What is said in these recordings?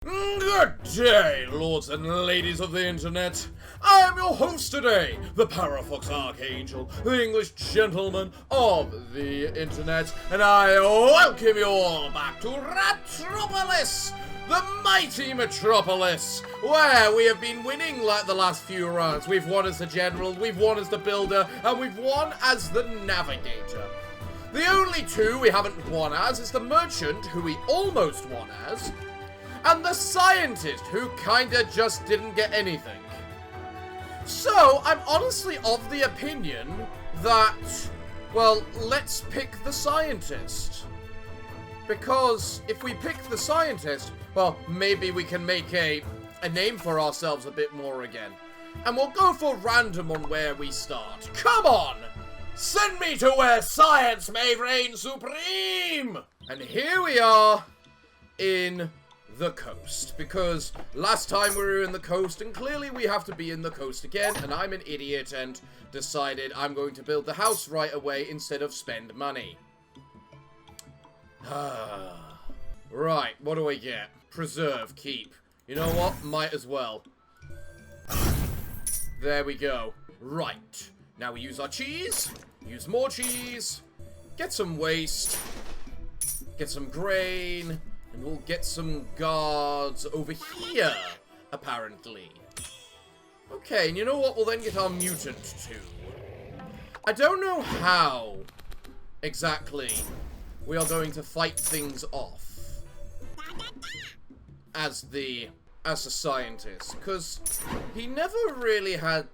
Good day, lords and ladies of the internet. I am your host today, the Parafox Archangel, the English gentleman of the internet, and I welcome you all back to Ratropolis, the mighty metropolis, where we have been winning like the last few rounds. We've won as the general, we've won as the builder, and we've won as the navigator. The only two we haven't won as is the merchant, who we almost won as, and the scientist, who kinda just didn't get anything. So, I'm honestly of the opinion that, well, let's pick the scientist. Because if we pick the scientist, well, maybe we can make a name for ourselves a bit more again. And we'll go for random on where we start. Come on! Send me to where science may reign supreme! And here we are in the coast, because last time we were in the coast, and clearly we have to be in the coast again, and I'm an idiot and decided I'm going to build the house right away instead of spend money. Right, what do I get? Preserve, keep. You know what? Might as well. There we go. Right. Now we use our cheese, use more cheese, get some waste, get some grain, and we'll get some guards over here, apparently. Okay, and you know what? We'll then get our mutant too. I don't know how exactly we are going to fight things off as the scientist, because he never really had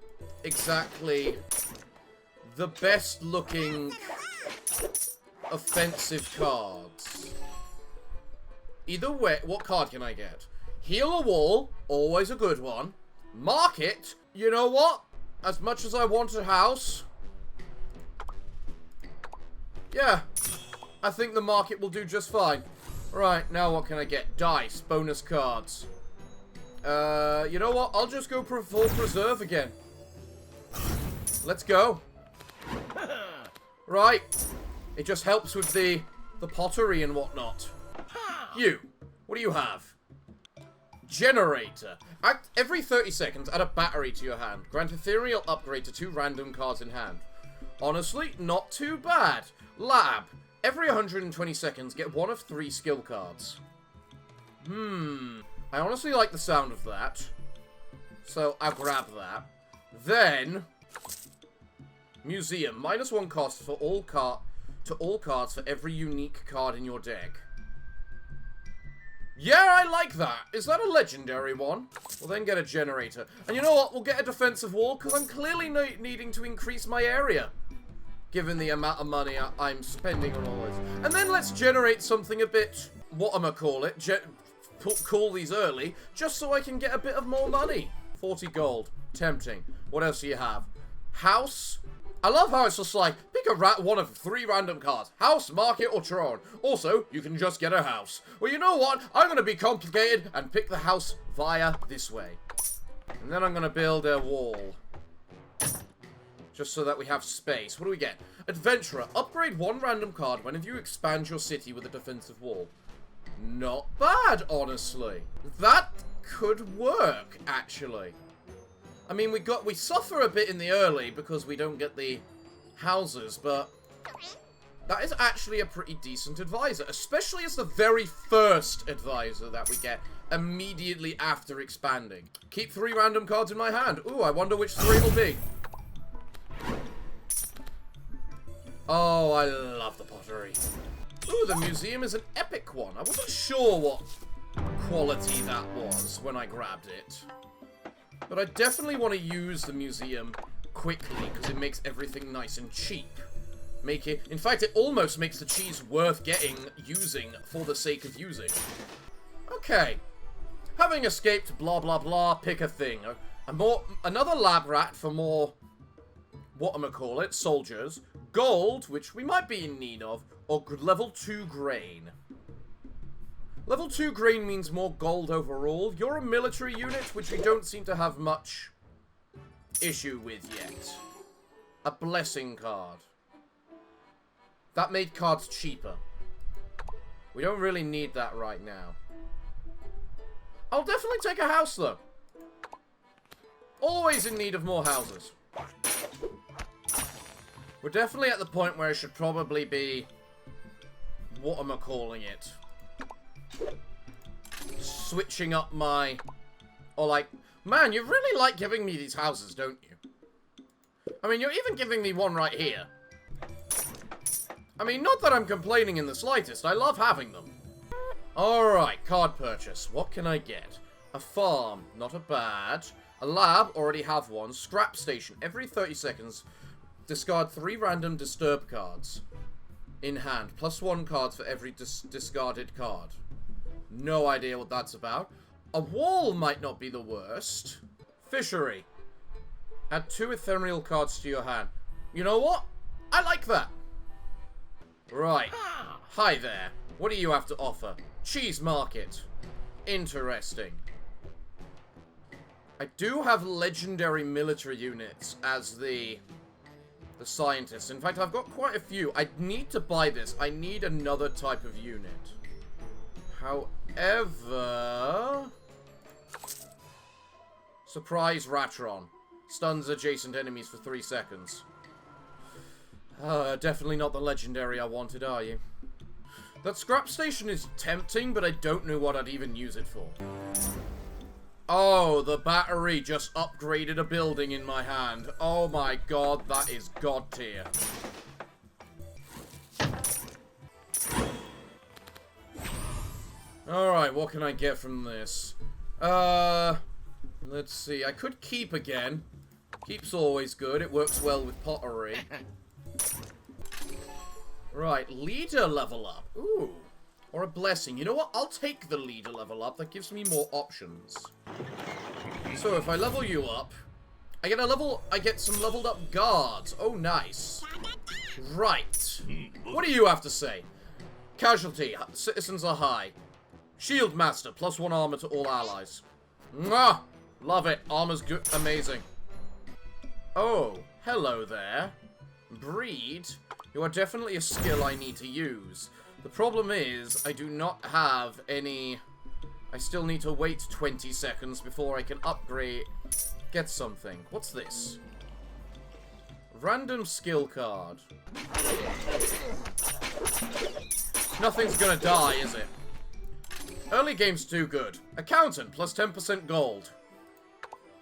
exactly the best looking offensive cards. Either way, what card can I get? Heal a wall, always a good one. Market, you know what? As much as I want a house, yeah, I think the market will do just fine. Right, now what can I get? Dice, bonus cards. You know what? I'll just go for full preserve again. Let's go. Right. It just helps with the pottery and whatnot. You, what do you have? Generator. Every 30 seconds, add a battery to your hand. Grant ethereal upgrade to 2 random cards in hand. Honestly, not too bad. Lab. Every 120 seconds, get 1 of 3 skill cards. I honestly like the sound of that. So, I'll grab that. Then, museum. -1 cost for all cards for every unique card in your deck. Yeah, I like that. Is that a legendary one? We'll then get a generator. And you know what? We'll get a defensive wall, because I'm clearly needing to increase my area, given the amount of money I'm spending on all this. And then let's generate something a bit, call these early, just so I can get a bit of more money. 40 gold. Tempting. What else do you have? House. I love how it's just like, pick one of 3 random cards. House, market, or throne. Also, you can just get a house. Well, you know what? I'm going to be complicated and pick the house via this way. And then I'm going to build a wall. Just so that we have space. What do we get? Adventurer. Upgrade 1 random card whenever you expand your city with a defensive wall. Not bad, honestly. That could work, actually. I mean, we suffer a bit in the early because we don't get the houses, but that is actually a pretty decent advisor, especially as the very first advisor that we get immediately after expanding. Keep 3 random cards in my hand. Ooh, I wonder which 3 will be. Oh, I love the pottery. Ooh, the museum is an epic one. I wasn't sure what quality that was when I grabbed it. But I definitely want to use the museum quickly, because it makes everything nice and cheap. In fact, it almost makes the cheese worth using for the sake of using. Okay. Having escaped blah blah blah, pick a thing. Another lab rat for more, soldiers. Gold, which we might be in need of, or level 2 grain. Level 2 grain means more gold overall. You're a military unit, which we don't seem to have much issue with yet. A blessing card. That made cards cheaper. We don't really need that right now. I'll definitely take a house, though. Always in need of more houses. We're definitely at the point where I should probably be... What am I calling it? Switching up my... Or like... Man, you really like giving me these houses, don't you? I mean, you're even giving me one right here. I mean, not that I'm complaining in the slightest. I love having them. Alright, card purchase. What can I get? A farm. Not a bad. A lab. Already have one. Scrap station. Every 30 seconds, discard 3 random disturb cards. In hand. +1 cards for every discarded card. No idea what that's about. A wall might not be the worst. Fishery. Add 2 ethereal cards to your hand. You know what? I like that. Right. Hi there. What do you have to offer? Cheese market. Interesting. I do have legendary military units as the scientists. In fact, I've got quite a few. I need to buy this. I need another type of unit. However... Surprise Ratron. Stuns adjacent enemies for 3 seconds. Definitely not the legendary I wanted, are you? That scrap station is tempting, but I don't know what I'd even use it for. Oh, the battery just upgraded a building in my hand. Oh my god, that is god tier. Alright, what can I get from this? Let's see. I could keep again. Keep's always good. It works well with pottery. Right, leader level up. Ooh. Or a blessing. You know what? I'll take the leader level up. That gives me more options. So if I level you up, I get some leveled up guards. Oh, nice. Right. What do you have to say? Casualty. Citizens are high. Shield master. +1 armor to all allies. Mwah! Love it. Armor's good. Amazing. Oh, hello there. Breed. You are definitely a skill I need to use. The problem is, I do not have any... I still need to wait 20 seconds before I can upgrade... Get something. What's this? Random skill card. Nothing's gonna die, is it? Early game's too good. Accountant, +10% gold.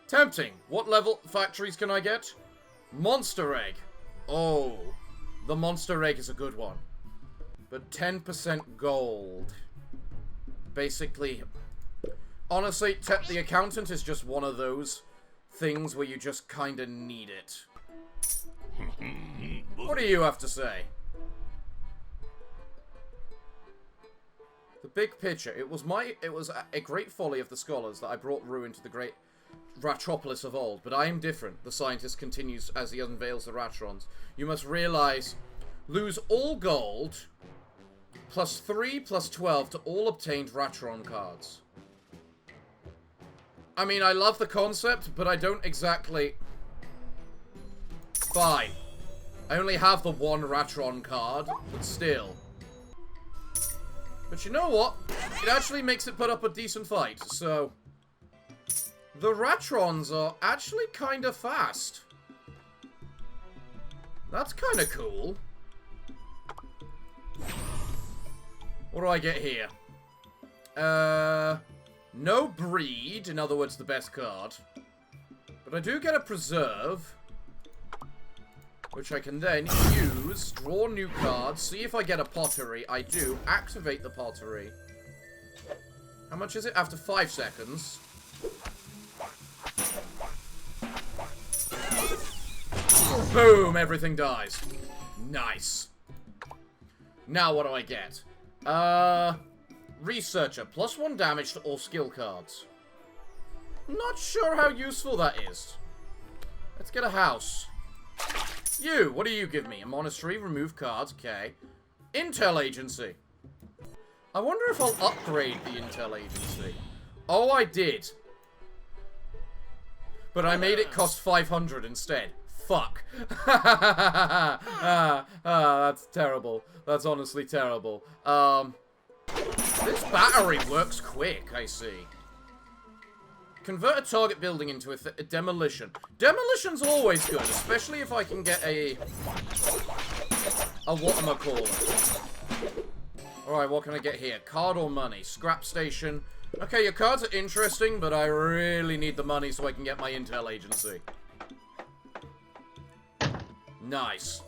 Tempting. What level factories can I get? Monster egg. Oh, the monster egg is a good one. But 10% gold. Basically, honestly, the accountant is just one of those things where you just kind of need it. What do you have to say? The big picture. It was a great folly of the scholars that I brought ruin to the great Ratropolis of old, but I am different. The scientist continues as he unveils the Ratrons. You must realize, lose all gold, +3, +12 to all obtained Ratron cards. I mean, I love the concept, but I don't exactly... Fine. I only have the one Ratron card, but still. But you know what? It actually makes it put up a decent fight, so... The Ratrons are actually kind of fast. That's kind of cool. What do I get here? No breed, in other words, the best card. But I do get a preserve, which I can then use, draw new cards, see if I get a pottery. I do. Activate the pottery. How much is it? After 5 seconds. Boom! Everything dies. Nice. Now what do I get? Researcher. +1 damage to all skill cards. Not sure how useful that is. Let's get a house. You! What do you give me? A monastery, remove cards, okay. Intel agency. I wonder if I'll upgrade the intel agency. Oh, I did. But I made it cost 500 instead. Fuck. That's terrible. That's honestly terrible. This battery works quick, I see. Convert a target building into a demolition. Demolition's always good, especially if I can get a whatchamacallit. Alright, what can I get here? Card or money? Scrap station. Okay, your cards are interesting, but I really need the money so I can get my intel agency. Nice.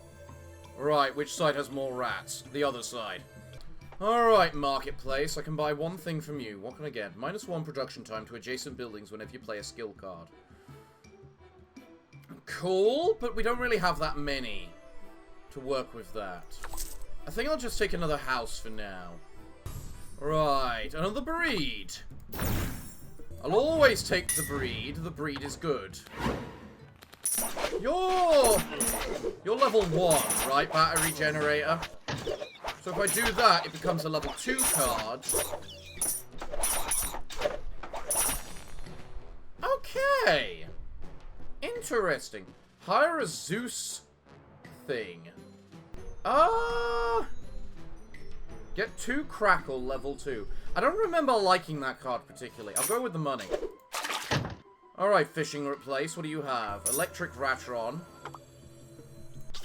Right, which side has more rats? The other side. Alright, marketplace. I can buy one thing from you. What can I get? -1 production time to adjacent buildings whenever you play a skill card. Cool, but we don't really have that many to work with that. I think I'll just take another house for now. Right, another breed. I'll always take the breed. The breed is good. You're level 1, right? Battery generator. So if I do that, it becomes a level 2 card. Okay. Interesting. Hire a Zeus thing. Get 2 Crackle, level 2. I don't remember liking that card particularly. I'll go with the money. Alright, fishing replace. What do you have? Electric Ratron.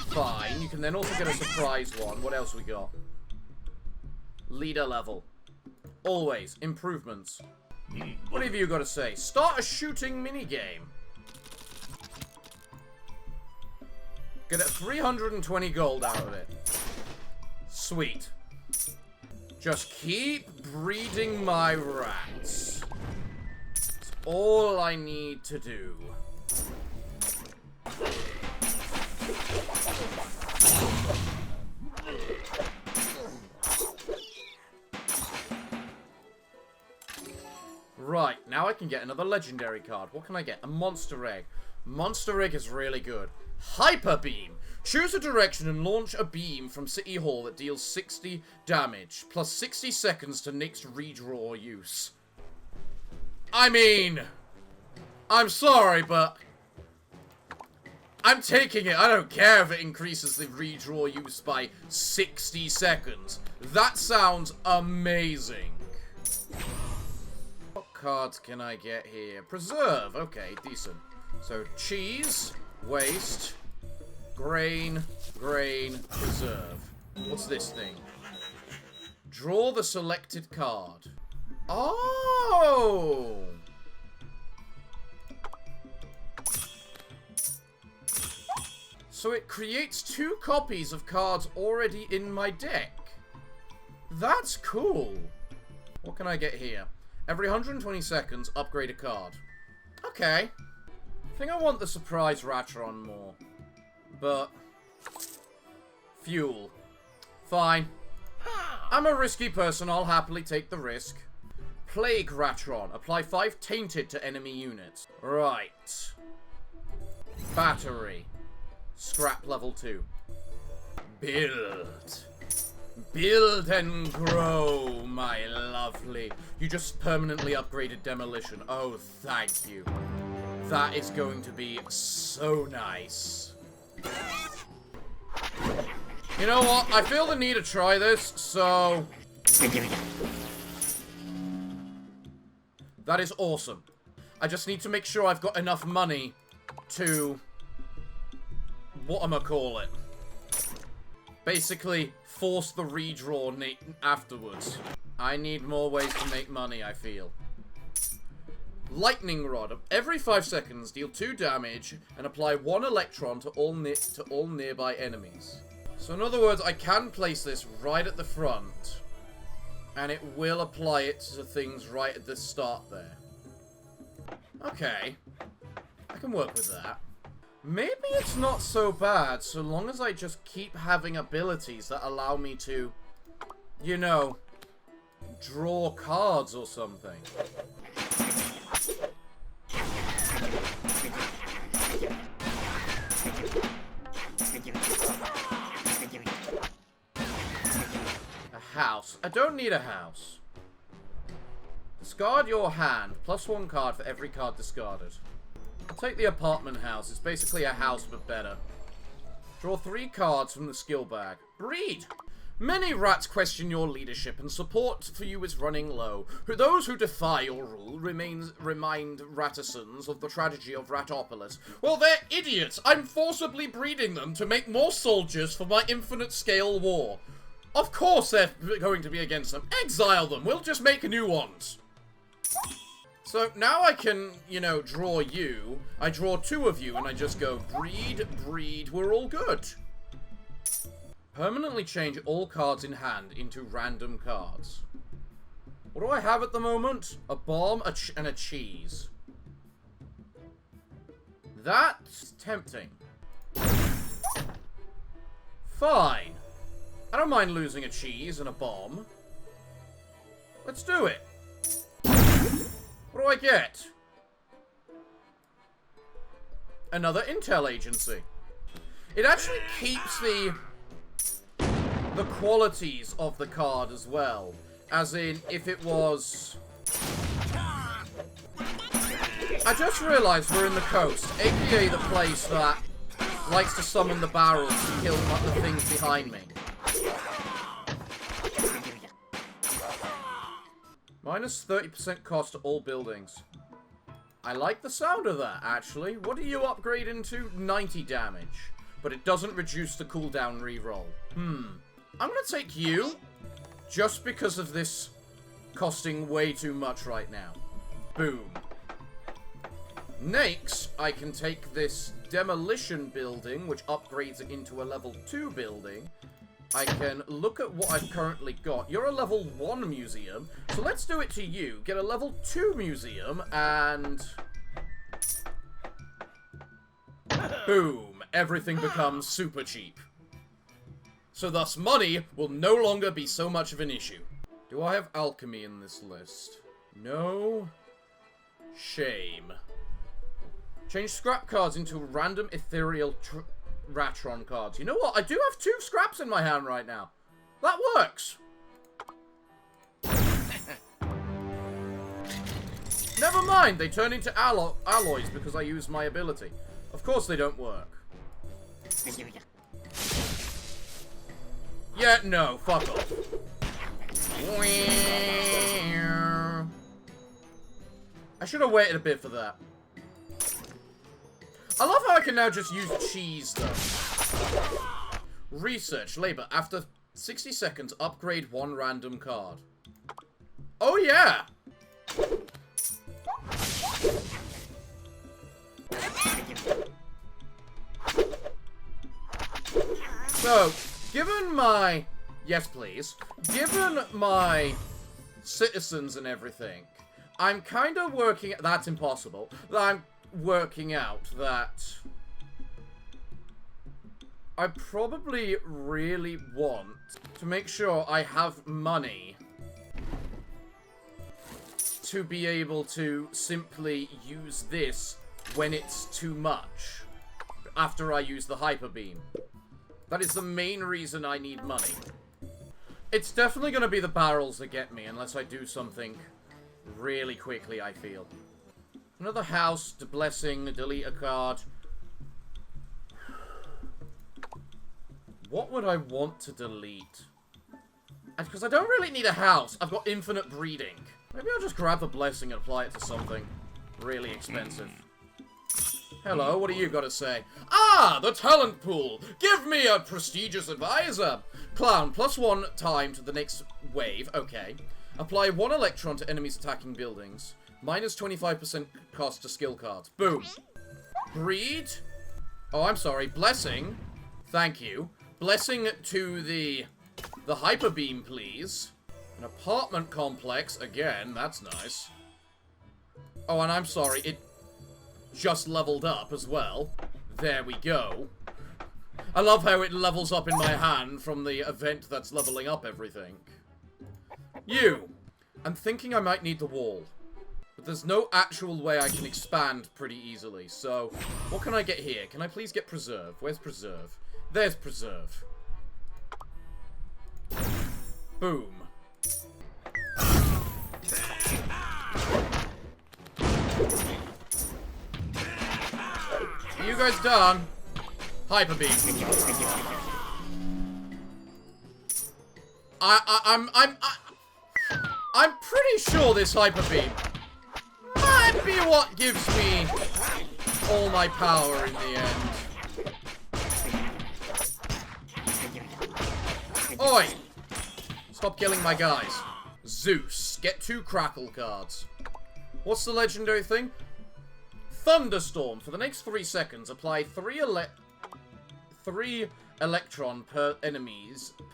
Fine. You can then also get a surprise one. What else we got? Leader level. Always. Improvements. What have you got to say? Start a shooting minigame. Get 320 gold out of it. Sweet. Just keep breeding my rats. That's all I need to do. Right, now I can get another legendary card. What can I get? A monster egg. Monster egg is really good. Hyper Beam. Choose a direction and launch a beam from City Hall that deals 60 damage, plus 60 seconds to next redraw use. I mean, I'm sorry, but I'm taking it. I don't care if it increases the redraw use by 60 seconds. That sounds amazing. What cards can I get here? Preserve. Okay, decent. So, cheese, waste, grain, preserve. What's this thing? Draw the selected card. Oh! So it creates 2 copies of cards already in my deck. That's cool. What can I get here? Every 120 seconds, upgrade a card. Okay. I think I want the surprise Ratron more. But fuel. Fine. I'm a risky person. I'll happily take the risk. Plague Ratron. Apply 5 tainted to enemy units. Right. Battery. Scrap level 2. Build. Build and grow, my lovely. You just permanently upgraded demolition. Oh, thank you. That is going to be so nice. You know what? I feel the need to try this, so... That is awesome. I just need to make sure I've got enough money to... whatchamacallit. Basically, force the redraw afterwards. I need more ways to make money, I feel. Lightning Rod. Every 5 seconds, deal 2 damage and apply 1 electron to all nearby enemies. So in other words, I can place this right at the front, and it will apply it to things right at the start there. Okay. I can work with that. Maybe it's not so bad, so long as I just keep having abilities that allow me to, you know, draw cards or something. A house. I don't need a house. Discard your hand. +1 card for every card discarded. I'll take the apartment house. It's basically a house, but better. Draw 3 cards from the skill bag. Breed! Many rats question your leadership, and support for you is running low. Those who defy your rule remind Ratisans of the tragedy of Ratropolis. Well, they're idiots! I'm forcibly breeding them to make more soldiers for my infinite-scale war. Of course they're going to be against them. Exile them! We'll just make new ones. So, now I can, you know, draw you. I draw 2 of you, and I just go, breed, breed, we're all good. Permanently change all cards in hand into random cards. What do I have at the moment? A bomb and a cheese. That's tempting. Fine. I don't mind losing a cheese and a bomb. Let's do it. What do I get? Another intel agency. It actually keeps the qualities of the card as well. As in, if it was... I just realized we're in the coast, aka the place that likes to summon the barrels to kill the things behind me. Minus 30% cost to all buildings. I like the sound of that, actually. What do you upgrade into? 90 damage. But it doesn't reduce the cooldown reroll. I'm gonna take you, just because of this costing way too much right now. Boom. Next, I can take this demolition building, which upgrades it into a level 2 building. I can look at what I've currently got. You're a level 1 museum, so let's do it to you. Get a level 2 museum, and... boom. Everything becomes super cheap. So thus money will no longer be so much of an issue. Do I have alchemy in this list? No. Shame. Change scrap cards into random ethereal Ratron cards. You know what? I do have 2 scraps in my hand right now. That works. Never mind. They turn into alloys because I use my ability. Of course they don't work. Yeah, no. Fuck off. I should have waited a bit for that. I love how I can now just use cheese, though. Research. Labor. After 60 seconds, upgrade 1 random card. Oh, yeah! So, given my... yes, please. Given my citizens and everything, I'm kind of working... that's impossible. I'm working out that I probably really want to make sure I have money to be able to simply use this when it's too much after I use the hyper beam. That is the main reason I need money. It's definitely going to be the barrels that get me unless I do something really quickly, I feel. Another house, the blessing, delete a card. What would I want to delete? Because I don't really need a house. I've got infinite breeding. Maybe I'll just grab the blessing and apply it to something really expensive. Hello, what do you got to say? Ah, the talent pool! Give me a prestigious advisor! Clown, +1 time to the next wave. Okay. Apply 1 electron to enemies attacking buildings. Minus 25% cost to skill cards. Boom. Breed? Oh, I'm sorry. Blessing. Thank you. Blessing to the hyper beam, please. An apartment complex. Again, that's nice. Oh, and I'm sorry. It just leveled up as well. There we go. I love how it levels up in my hand from the event that's leveling up everything. You. I'm thinking I might need the wall. But there's no actual way I can expand pretty easily. So, what can I get here? Can I please get preserve? Where's preserve? There's preserve. Boom. Are you guys done? Hyper beam. I'm pretty sure this Hyper Beam might be what gives me all my power in the end. Oi! Stop killing my guys. Zeus, get 2 Crackle cards. What's the legendary thing? Thunderstorm. For the next 3 seconds, apply 3 electron per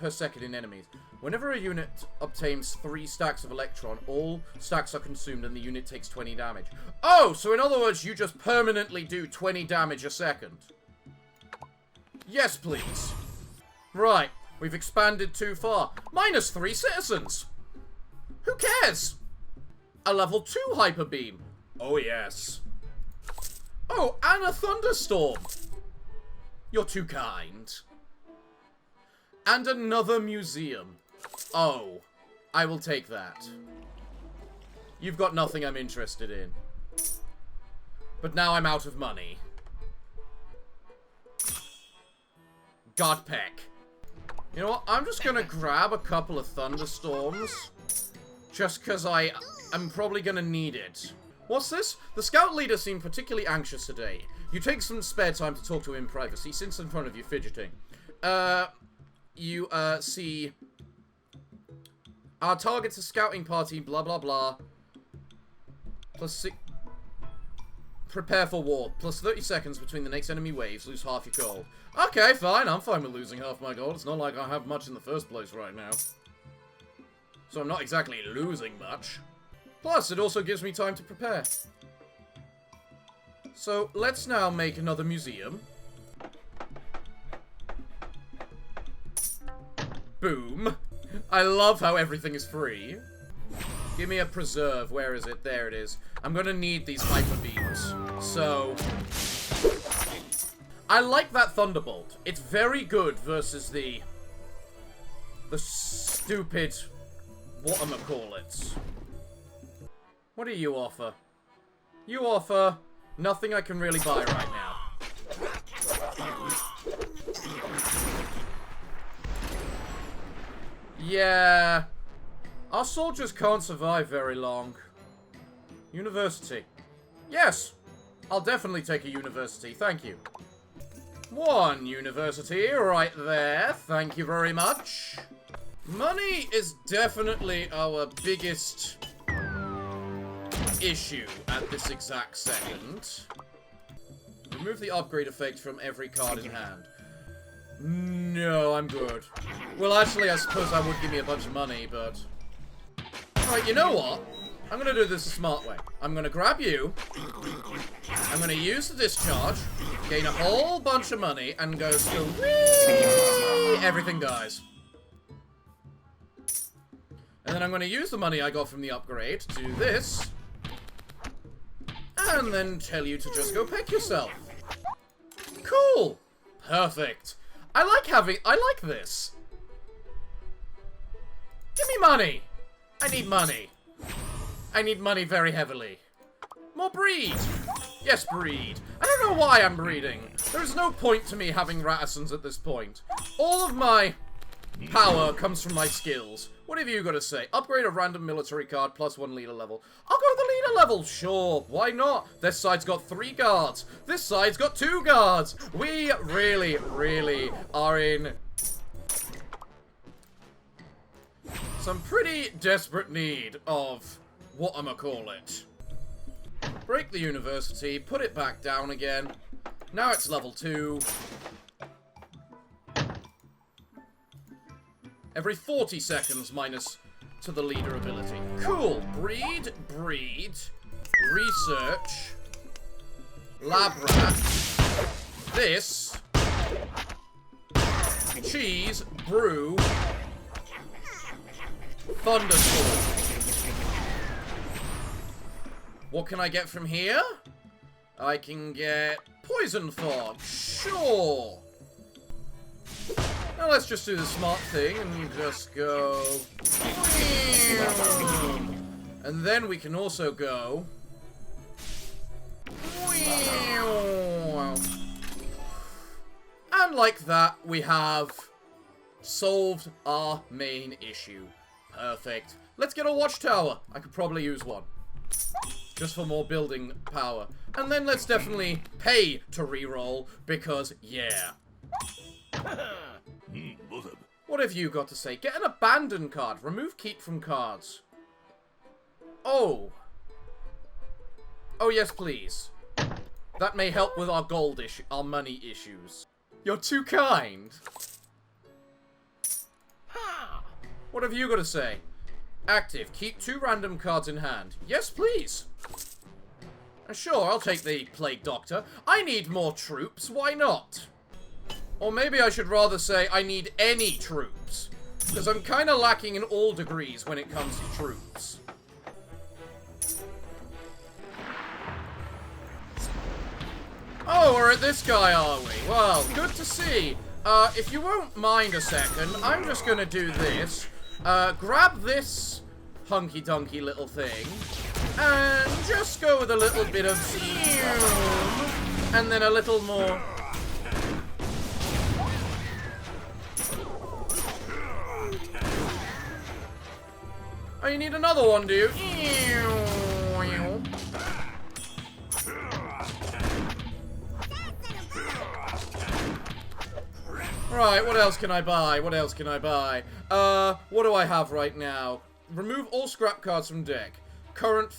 second in enemies. Whenever a unit obtains 3 stacks of electron, all stacks are consumed and the unit takes 20 damage. Oh, so in other words, you just permanently do 20 damage a second. Yes, please. Right, we've expanded too far. Minus 3 citizens. Who cares? A level 2 Hyper Beam. Oh, yes. Oh, and a Thunderstorm. You're too kind. And another museum. Oh, I will take that. You've got nothing I'm interested in. But now I'm out of money. God peck. You know what? I'm just gonna grab a couple of Thunderstorms. Just because I'm probably gonna need it. What's this? The scout leader seemed particularly anxious today. You take some spare time to talk to him in privacy. He sits in front of you, fidgeting. You see... Our target's a scouting party, blah, blah, blah. Plus 6... Prepare for war. Plus 30 seconds between the next enemy waves. Lose half your gold. Okay, fine. I'm fine with losing half my gold. It's not like I have much in the first place right now. So I'm not exactly losing much. Plus, it also gives me time to prepare. So, let's now make another museum. Boom. I love how everything is free. Give me a preserve. Where is it? There it is. I'm gonna need these Hyper Beams. So... I like that Thunderbolt. It's very good versus the stupid... whatchamacallits. What do you offer? You offer nothing I can really buy right now. Yeah. Our soldiers can't survive very long. University. Yes. I'll definitely take a university. Thank you. 1 university right there. Thank you very much. Money is definitely our biggest issue at this exact second. Remove the upgrade effect from every card in hand. No, I'm good. Well, actually, I suppose that would give me a bunch of money, but... Alright, you know what? I'm gonna do this a smart way. I'm gonna grab you. I'm gonna use the discharge, gain a whole bunch of money, and go whee! Everything dies. And then I'm gonna use the money I got from the upgrade to do this. And then tell you to just go pick yourself. Cool! Perfect. I like this. Give me money! I need money. I need money very heavily. More breed! Yes, breed. I don't know why I'm breeding. There's no point to me having Ratisons at this point. All of my power comes from my skills. What have you got to say? Upgrade a random military card plus 1 leader level. I'll go with the leader level. Sure, why not? This side's got 3 guards. This side's got 2 guards. We really, really are in some pretty desperate need of whatchamacallit. Break the university, put it back down again. Now it's level 2. Every 40 seconds minus to the leader ability. Cool. Breed, research, lab rat, this, cheese, brew, thunderstorm. What can I get from here? I can get poison fog. Sure. Now let's just do the smart thing and just go... And then we can also go... And like that, we have Solved our main issue. Perfect. Let's get a watchtower. I could probably use one. Just for more building power. And then let's definitely pay to reroll, because, yeah. What have you got to say? Get an abandon card. Remove keep from cards. Oh. Oh, yes, please. That may help with our gold issue, our money issues. You're too kind. What have you got to say? Active. Keep 2 random cards in hand. Yes, please. Sure, I'll take the Plague Doctor. I need more troops. Why not? Or maybe I should rather say I need any troops. Because I'm kind of lacking in all degrees when it comes to troops. Oh, we're at this guy, are we? Well, good to see. If you won't mind a second, I'm just gonna do this. Grab this hunky-dunky little thing, and just go with a little bit of zoom, and then a little more. Oh, you need another one, do you? Right, what else can I buy? What else can I buy? What do I have right now? Remove all scrap cards from deck. Current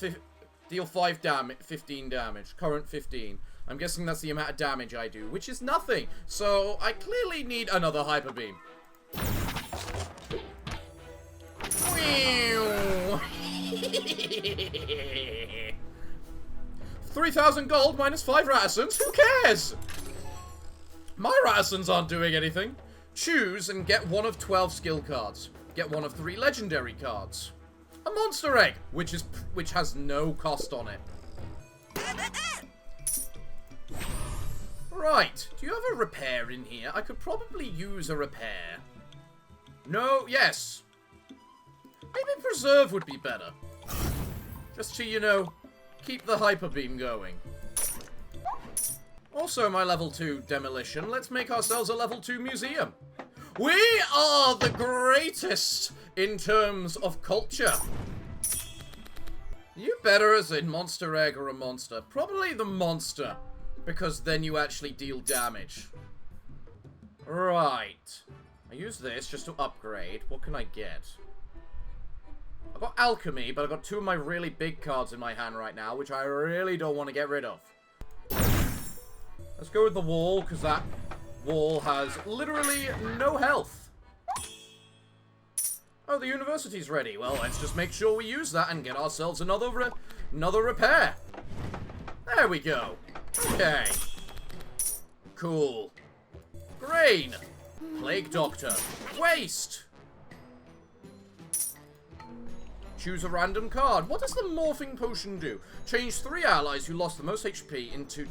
deal 15 damage. Current 15. I'm guessing that's the amount of damage I do, which is nothing. So, I clearly need another Hyper Beam. 3,000 gold minus 5 Ratisons? Who cares? My Ratisons aren't doing anything. Choose and get one of 12 skill cards. Get one of 3 legendary cards. A monster egg, which has no cost on it. Right. Do you have a repair in here? I could probably use a repair. No, yes. Maybe preserve would be better. Just to, you know, keep the Hyper Beam going. Also, my level 2 demolition. Let's make ourselves a level 2 museum. We are the greatest in terms of culture. You better as in monster egg or a monster? Probably the monster, because then you actually deal damage. Right. I use this just to upgrade. What can I get? I've got alchemy, but I've got 2 of my really big cards in my hand right now, which I really don't want to get rid of. Let's go with the wall, because that wall has literally no health. Oh, the university's ready. Well, let's just make sure we use that and get ourselves another repair. There we go. Okay. Cool. Grain. Plague Doctor. Waste. Choose a random card. What does the morphing potion do? Change 3 allies who lost the most HP into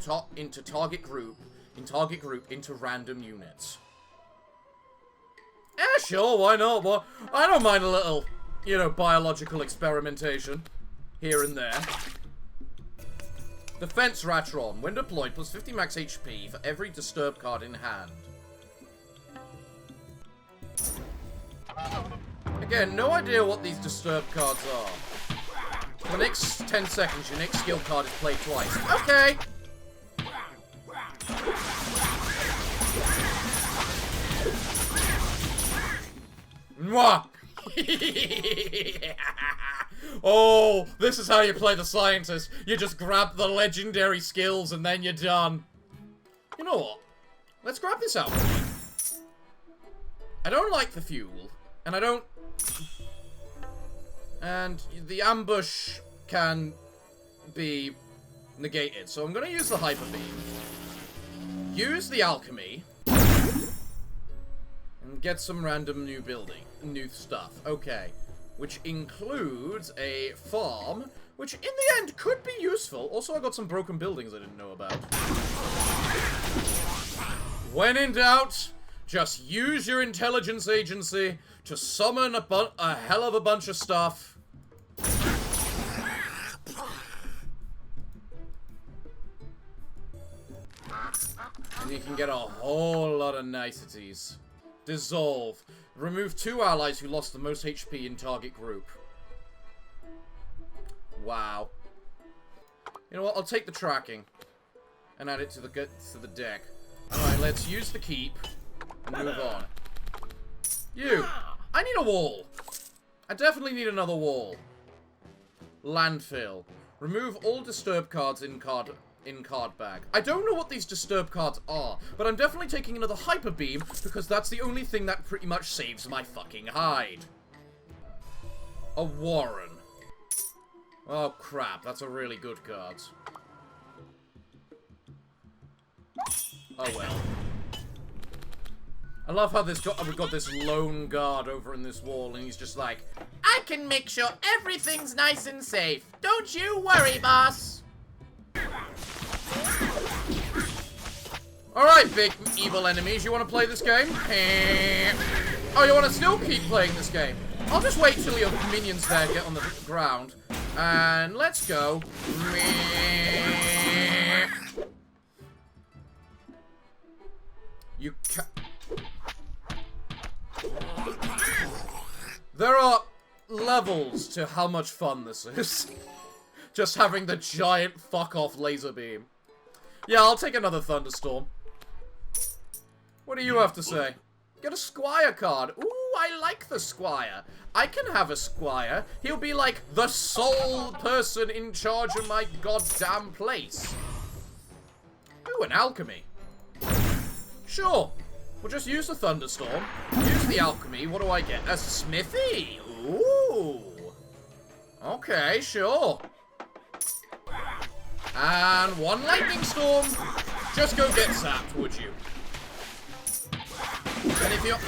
target group into random units. Eh, sure, why not? Well, I don't mind a little, you know, biological experimentation here and there. Defense Ratron. When deployed, plus 50 max HP for every disturbed card in hand. Again, no idea what these disturbed cards are. For the next 10 seconds, your next skill card is played twice. Okay! Mwah! Oh, this is how you play the scientist. You just grab the legendary skills and then you're done. You know what? Let's grab this out. I don't like the fuel, and I don't... And the ambush can be negated, so I'm gonna use the Hyper Beam. Use the alchemy. And get some random new stuff. Okay. Which includes a farm, which in the end could be useful. Also, I got some broken buildings I didn't know about. When in doubt, just use your intelligence agency to summon a hell of a bunch of stuff. And you can get a whole lot of niceties. Dissolve. Remove 2 allies who lost the most HP in target group. Wow. You know what? I'll take the tracking and add it to the deck. Alright, let's use the keep and move on. You! I need a wall! I definitely need another wall. Landfill. Remove all disturb cards in card bag. I don't know what these disturb cards are, but I'm definitely taking another hyper beam because that's the only thing that pretty much saves my fucking hide. A Warren. Oh crap, that's a really good card. Oh well. I love how we've got this lone guard over in this wall, and he's just like, I can make sure everything's nice and safe. Don't you worry, boss. Alright, big evil enemies, you want to play this game? Oh, you want to still keep playing this game? I'll just wait till your minions there get on the ground. And let's go. You ca- There are levels to how much fun this is. Just having the giant fuck-off laser beam. Yeah, I'll take another thunderstorm. What do you have to say? Get a squire card. Ooh, I like the squire. I can have a squire. He'll be like the sole person in charge of my goddamn place. Ooh, an alchemy. Sure. We'll just use the thunderstorm. Use the alchemy. What do I get? A smithy. Ooh. Okay, sure. And 1 lightning storm. Just go get zapped, would you?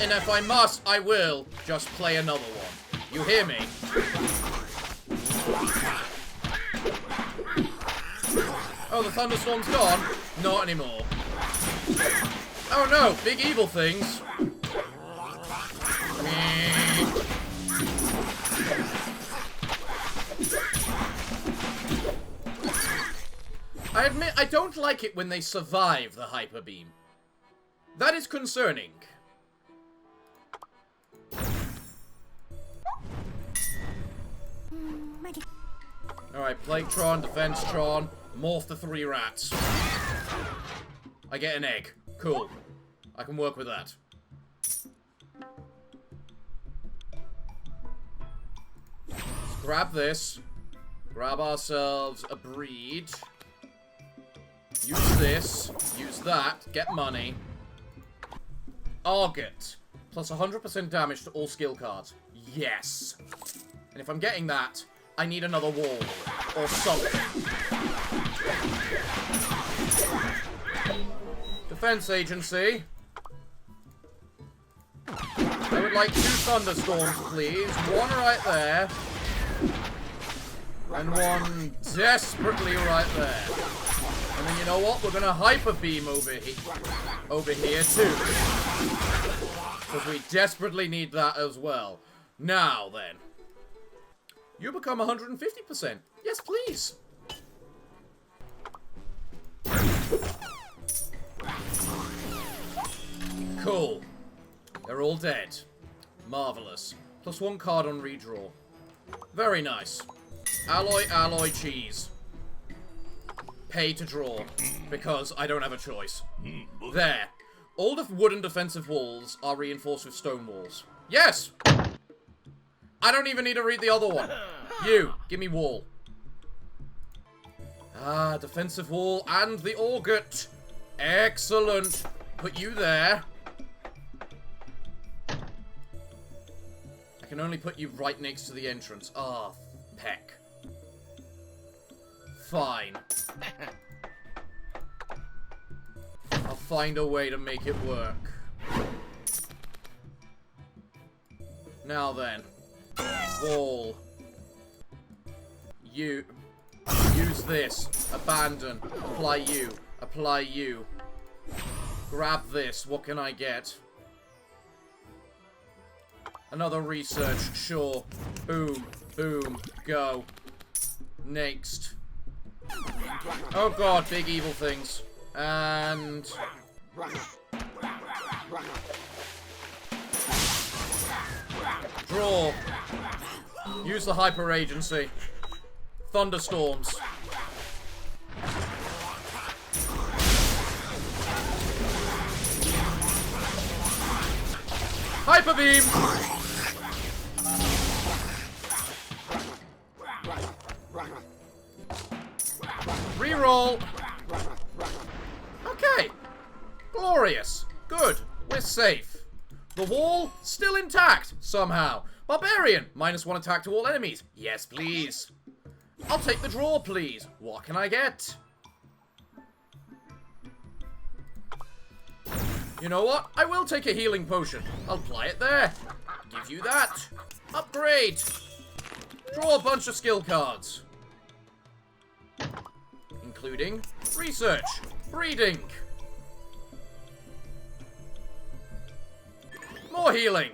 And if I must, I will just play another one. You hear me? Oh, the thunderstorm's gone? Not anymore. Oh no, big evil things. I admit, I don't like it when they survive the hyper beam. That is concerning. Alright, Plague-tron, Defense-tron, morph the 3 rats. I get an egg. Cool. I can work with that. Let's grab this. Grab ourselves a breed. Use this. Use that. Get money. Argot. Plus 100% damage to all skill cards. Yes. And if I'm getting that, I need another wall. Or something. Defense agency. I would like 2 thunderstorms, please. 1 right there. And 1 desperately right there. And then you know what? We're gonna hyper beam over here too. Because we desperately need that as well. Now then. You become 150%. Yes, please. Cool. They're all dead. Marvelous. Plus 1 card on redraw. Very nice. Alloy, alloy, cheese. Pay to draw. Because I don't have a choice. There. All the wooden defensive walls are reinforced with stone walls. Yes! I don't even need to read the other one. You, give me wall. Ah, defensive wall and the Orgot. Excellent. Put you there. I can only put you right next to the entrance. Ah, peck. Fine. I'll find a way to make it work. Now then. Wall. You. Use this. Abandon. Apply you. Apply you. Grab this. What can I get? Another research. Sure. Boom. Boom. Go. Next. Oh god, big evil things. And... Draw. Use the hyper agency. Thunderstorms. Hyper beam. Reroll. Okay. Glorious. Good. We're safe. The wall still intact somehow. Barbarian, -1 attack to all enemies. Yes, please. I'll take the draw, please. What can I get? You know what? I will take a healing potion. I'll apply it there. Give you that. Upgrade. Draw a bunch of skill cards. Including research, breeding. More healing.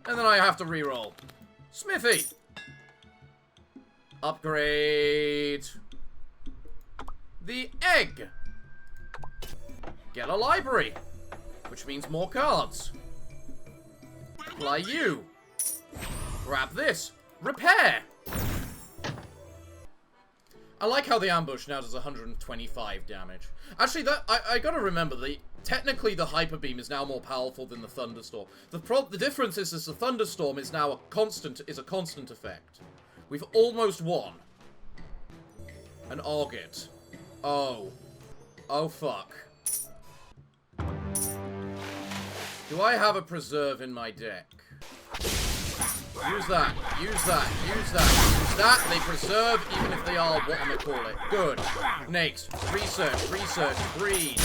And then I have to reroll. Smithy. Upgrade. The egg. Get a library. Which means more cards. Apply you. Grab this. Repair. I like how the ambush now does 125 damage. Actually, that I gotta remember, technically the hyper beam is now more powerful than the thunderstorm. The difference is the thunderstorm is now a constant effect. We've almost won. An Orchid. Oh. Oh fuck. Do I have a preserve in my deck? Use that. Use that. Use that. Use that. They preserve even if they are what I'm gonna call it. Good. Next. Research. Research. Breed.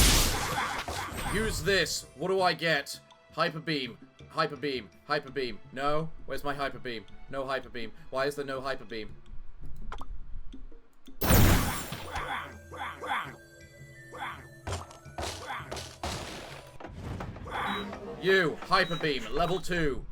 Use this. What do I get? Hyper beam. Hyper beam. Hyper beam. No. Where's my hyper beam? No hyper beam. Why is there no hyper beam? You. Hyper beam. Level 2.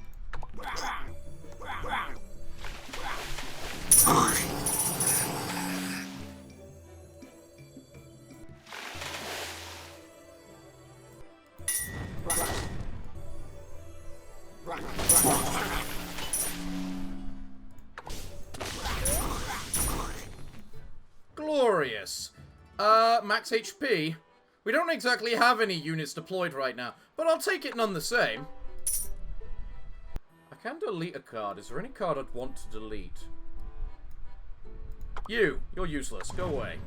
Glorious. Max HP. We don't exactly have any units deployed right now, but I'll take it none the same. I can delete a card. Is there any card I'd want to delete? You're useless. Go away.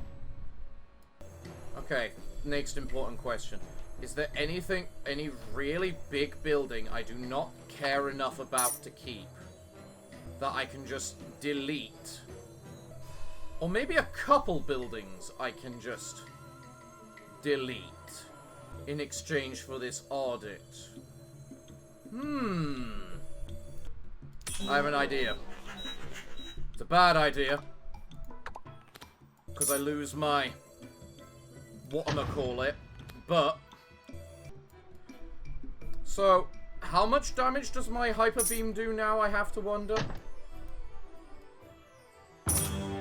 Okay, next important question. Is there anything, any really big building I do not care enough about to keep that I can just delete? Or maybe a couple buildings I can just delete in exchange for this audit. I have an idea. It's a bad idea. Because I lose my whatchamacallit. But so, how much damage does my hyper beam do now, I have to wonder?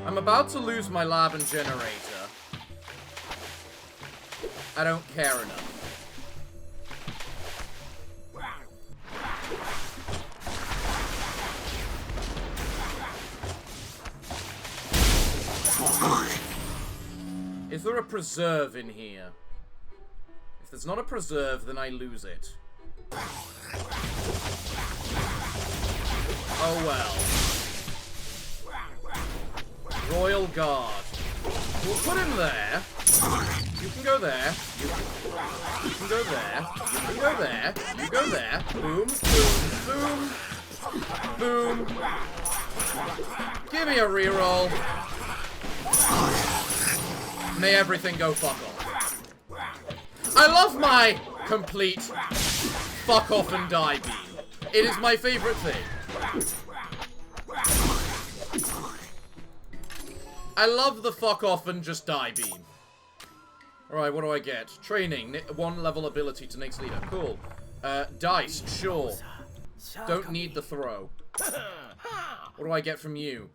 I'm about to lose my lab and generator. I don't care enough. Is there a preserve in here? If there's not a preserve, then I lose it. Oh well. Royal Guard. We'll put him there. You can go there. You can go there. You can go there. You go there. Boom, boom, boom, boom. Give me a reroll. May everything go fuck off. I love my complete fuck off and die beam. It is my favorite thing. I love the fuck off and just die beam. Alright, what do I get? Training. 1 level ability to next leader. Cool. Dice. Sure. Don't need the throw. What do I get from you?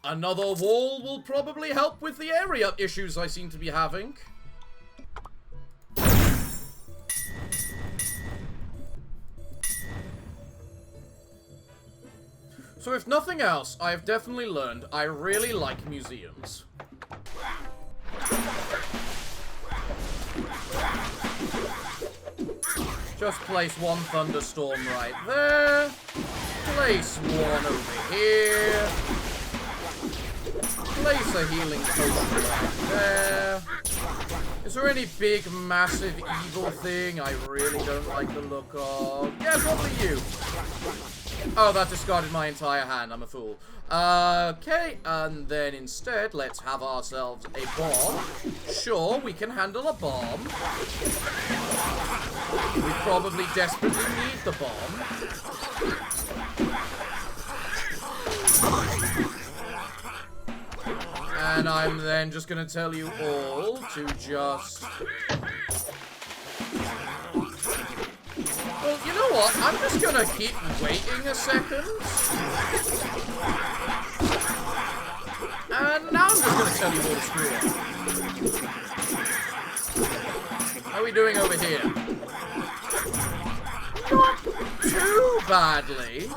Another wall will probably help with the area issues I seem to be having. So if nothing else, I have definitely learned I really like museums. Just place one thunderstorm right there. Place one over here. Place a healing potion right there. Is there any big, massive, evil thing I really don't like the look of? Yeah, probably you. Oh, that discarded my entire hand. I'm a fool. Okay, and then instead, let's have ourselves a bomb. Sure, we can handle a bomb. We probably desperately need the bomb. And I'm then just gonna tell you all to just... Well, you know what? I'm just gonna keep waiting a second. And now I'm just gonna tell you all to screw up. How are we doing over here? Not too badly.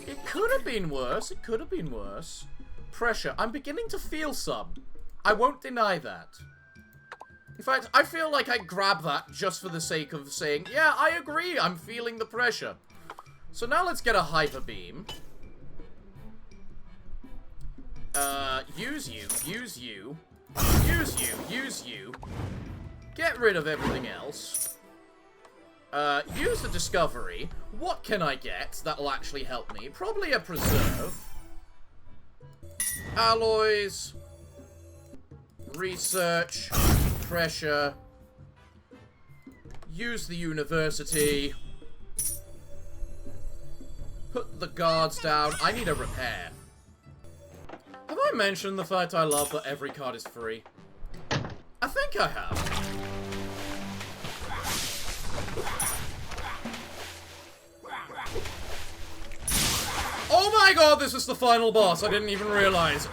It could have been worse. It could have been worse. Pressure. I'm beginning to feel some. I won't deny that. In fact, I feel like I grab that just for the sake of saying, yeah, I agree, I'm feeling the pressure. So now let's get a hyper beam. Use you, use you, use you, use you. Get rid of everything else. Use the discovery. What can I get that will actually help me? Probably a preserve. Alloys. Research. Pressure. Use the university. Put the guards down. I need a repair. Have I mentioned the fact I love that every card is free? I think I have. Oh my god, this is the final boss. I didn't even realize.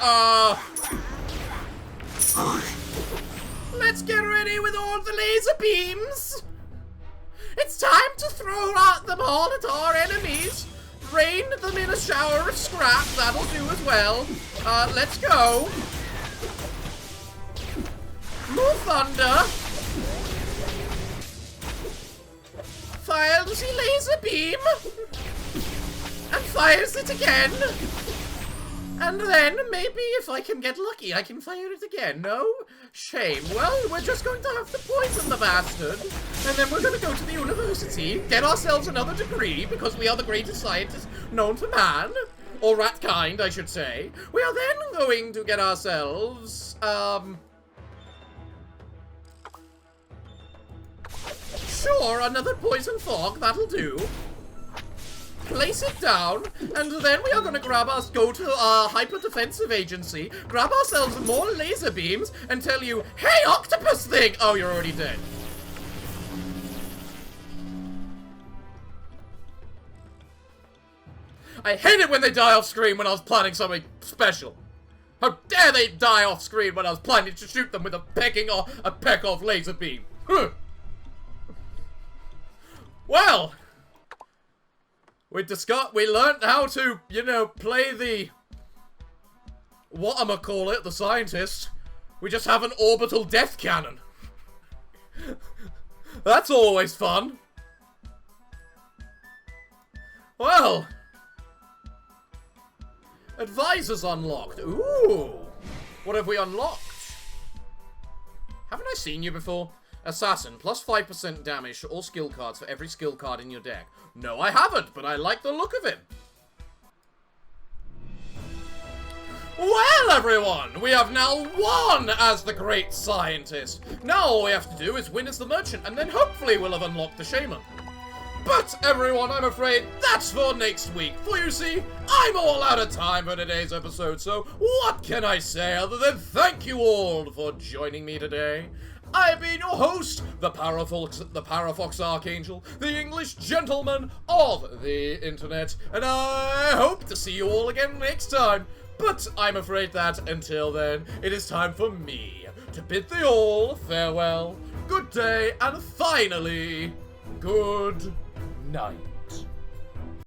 Let's get ready with all the laser beams. It's time to throw them all at our enemies. Rain them in a shower of scrap. That'll do as well. Let's go. More thunder. Fire the laser beam. And fires it again. And then, maybe if I can get lucky, I can fire it again. No? Shame. Well, we're just going to have to poison the bastard. And then we're going to go to the university, get ourselves another degree, because we are the greatest scientists known to man. Or ratkind, I should say. We are then going to get ourselves, sure, another poison fog, that'll do. Place it down, and then we are going to go to our hyper-defensive agency, grab ourselves more laser beams, and tell you, hey, octopus thing! Oh, you're already dead. I hate it when they die off screen when I was planning something special. How dare they die off screen when I was planning to shoot them with a peck-off laser beam. Huh. Well... We learned how to, you know, play the... whatchamacallit, the scientist. We just have an orbital death cannon. That's always fun. Well. Advisors unlocked. Ooh. What have we unlocked? Haven't I seen you before? Assassin, plus 5% damage to all skill cards for every skill card in your deck. No, I haven't, but I like the look of him. Well, everyone, we have now won as the great scientist. Now all we have to do is win as the merchant, and then hopefully we'll have unlocked the shaman. But, everyone, I'm afraid that's for next week. For you see, I'm all out of time for today's episode, so what can I say other than thank you all for joining me today. I've been your host, the Parafox Archangel, the English gentleman of the internet, and I hope to see you all again next time. But I'm afraid that, until then, it is time for me to bid thee all farewell, good day, and finally, good night.